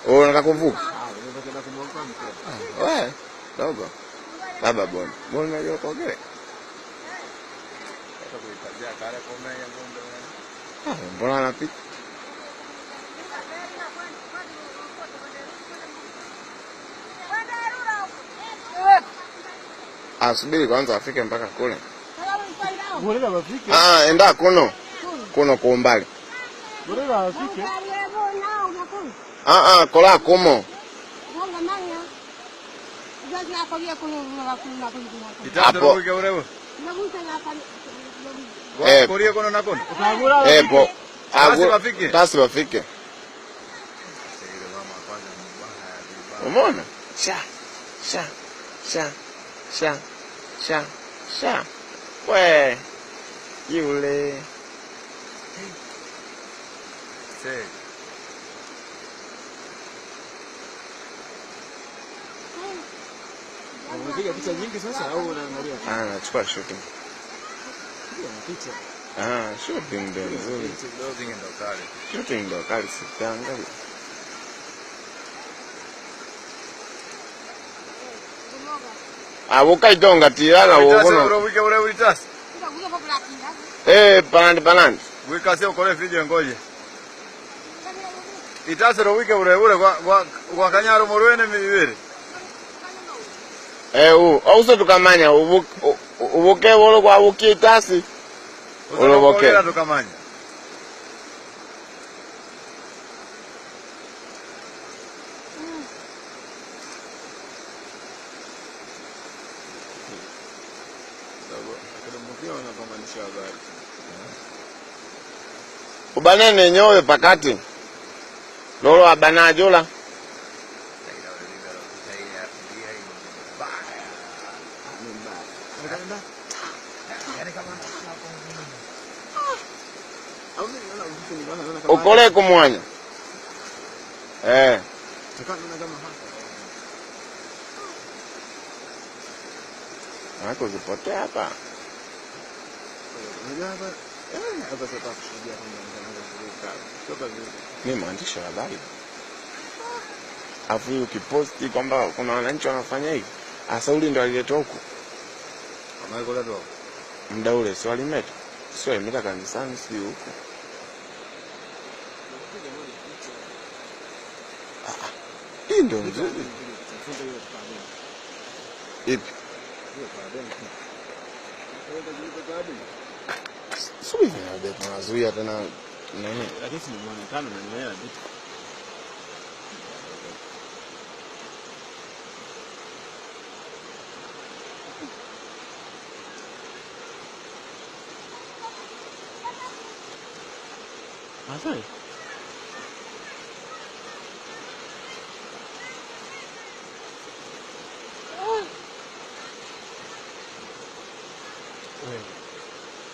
Oh, unataka kuvuka? Wewe, dogo. Baba bona. Bona unajua kuogelea? Mbona anapita? Subiri kwanza afike mpaka kule. Enda kuno. Kuno kwa umbali. Kola kumo. Hapo. Tasi wafike. Umeona? Sha. We. Yule. Unapiga picha nyingi sasa au unaangalia? Nachukua shooting. Shooting ndio nzuri. Shooting ndio kali sitaangalia. Ukaitonga tirana uogono. Panandi. Wika sio kole video ngoje. Itasero wike ure kwa kanyaro morwene mibiri. Auso tukamanya ubuke bolo kwa buki itasi. Uloboke tukamanya. Ubanene nyowe pakati. Lolo abanajola. Ukole kumwanya. Hako zipotea hapa. Ni maandishi ya habari. Afu ukiposti kwamba kuna wananchi wanafanya hivi. Sauli ndo alileta huko. Muda ule si walimeta. Sio walimeta kanisani si huko. Hii ndo nzuri. Ipi? Sui vina tunazuia tena nini? Lakini ni muonekano na nimeona vitu. Asante.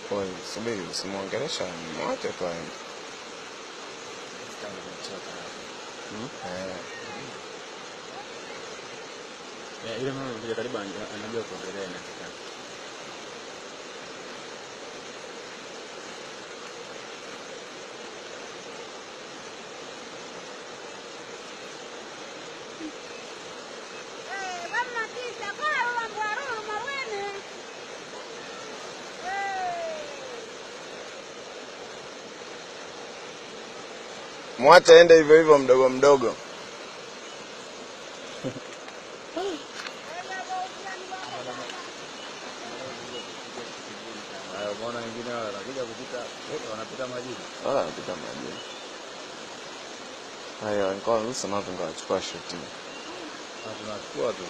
Kwa subiri usimuongelesha mwache tu aende. Ile mama mmoja karibu anajua kuongelea na kaka. Mwacha ende hivyo hivyo mdogo mdogo. Mbona wengine wanakuja kupita wanapita majini. Wanapita majini. Haya, nilikuwa nasema tunachukua shooting. Tunachukua tu.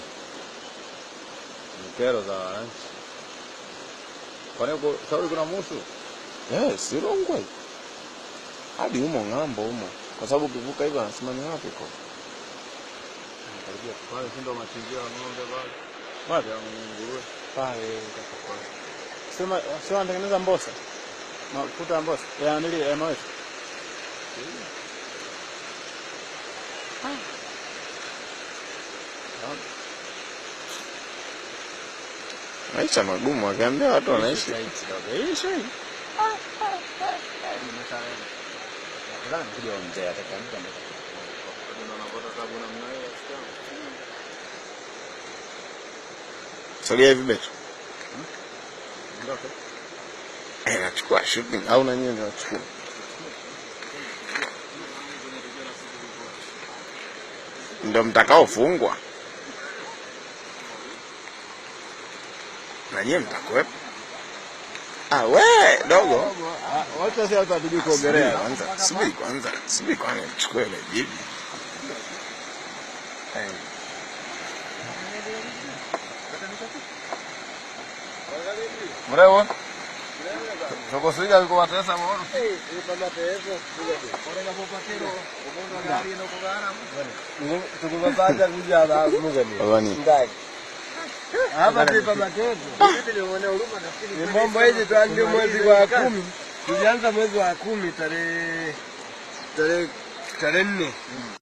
Kero za wananchi. Kwani huko Sauli kuna musu? Sirongwe. Hadi humo ng'ambo humo. Kwa sababu ukivuka hivyo anasema ni wapi kwa? Karibia pale sindo machinjio ya ng'ombe pale. Wapi? Ya nguruwe. Pale kwa. Sema anatengeneza mbosa. Mafuta ya mbosa. Ya nili ya mawe. Maisha magumu, akiambia watu wanaishi. Sogea hivi betu. Nachukua shooting au na nyinyi nachukua. Ndio mtakaofungwa. Na nyinyi mtakuwepo. We dogo. Wacha sasa tutadudi kuogelea. Subiri kwanza. Chukue ile bibi. Mrewo. Soko sija yuko watesa moro. Tukubaza kuja na mugani. Bani. Hapa pipa matezo. Ni mambo hizi tuanze mwezi wa 10. Tulianza mwezi wa 10 tarehe 4.